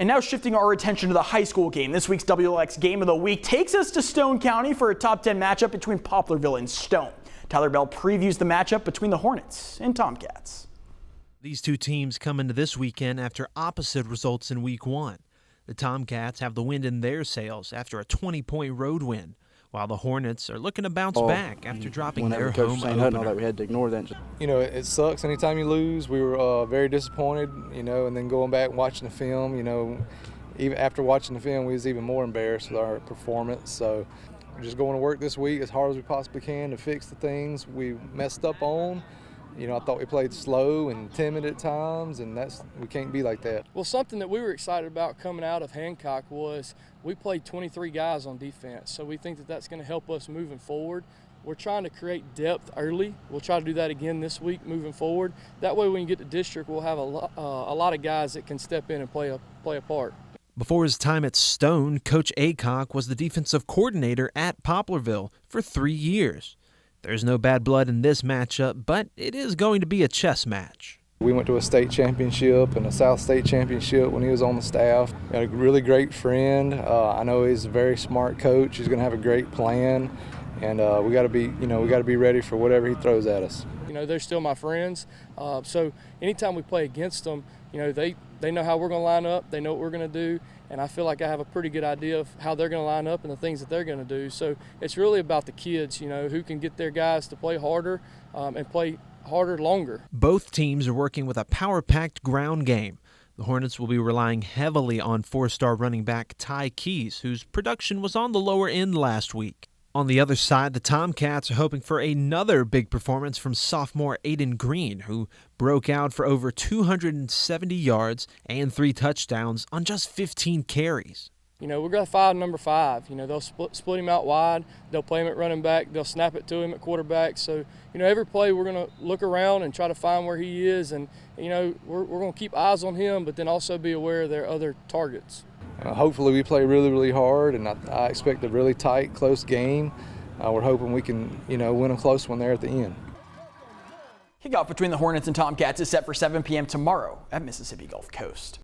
And now shifting our attention to the high school game. This week's WLOX Game of the Week takes us to Stone County for a top 10 matchup between Poplarville and Stone. Tyler Bell previews the matchup between the Hornets and Tomcats. These two teams come into this weekend after opposite results in week one. The Tomcats have the wind in their sails after a 20-point road win, while the Hornets are looking to bounce back after dropping their home opener. That we had to ignore that. You know, it sucks anytime you lose. We were very disappointed, you know, and then going back and watching the film, you know, even after watching the film, we was even more embarrassed with our performance. So we're just going to work this week as hard as we possibly can to fix the things we messed up on. You know, I thought we played slow and timid at times, and we can't be like that. Well, something that we were excited about coming out of Hancock was we played 23 guys on defense, so we think that that's going to help us moving forward. We're trying to create depth early. We'll try to do that again this week moving forward. That way when you get to district, we'll have a lot of guys that can step in and play a part. Before his time at Stone, Coach Aycock was the defensive coordinator at Poplarville for 3 years. There's no bad blood in this matchup, but it is going to be a chess match. We went to a state championship and a South State championship when he was on the staff. Got a really great friend. I know he's a very smart coach. He's going to have a great plan, and we got to be ready for whatever he throws at us. You know, they're still my friends. So anytime we play against them, you know, they know how we're going to line up. They know what we're going to do. And I feel like I have a pretty good idea of how they're going to line up and the things that they're going to do. So it's really about the kids, you know, who can get their guys to play harder and play harder longer. Both teams are working with a power-packed ground game. The Hornets will be relying heavily on four-star running back Ty Keys, whose production was on the lower end last week. On the other side, the Tomcats are hoping for another big performance from sophomore Aiden Green, who broke out for over 270 yards and 3 touchdowns on just 15 carries. You know, we're going to find number 5. You know, they'll split him out wide. They'll play him at running back. They'll snap it to him at quarterback. So, you know, every play we're going to look around and try to find where he is. And, you know, we're going to keep eyes on him, but then also be aware of their other targets. Hopefully we play really, really hard, and I expect a really tight, close game. We're hoping we can, you know, win a close one there at the end. Kickoff between the Hornets and Tomcats is set for 7 p.m. tomorrow at Mississippi Gulf Coast.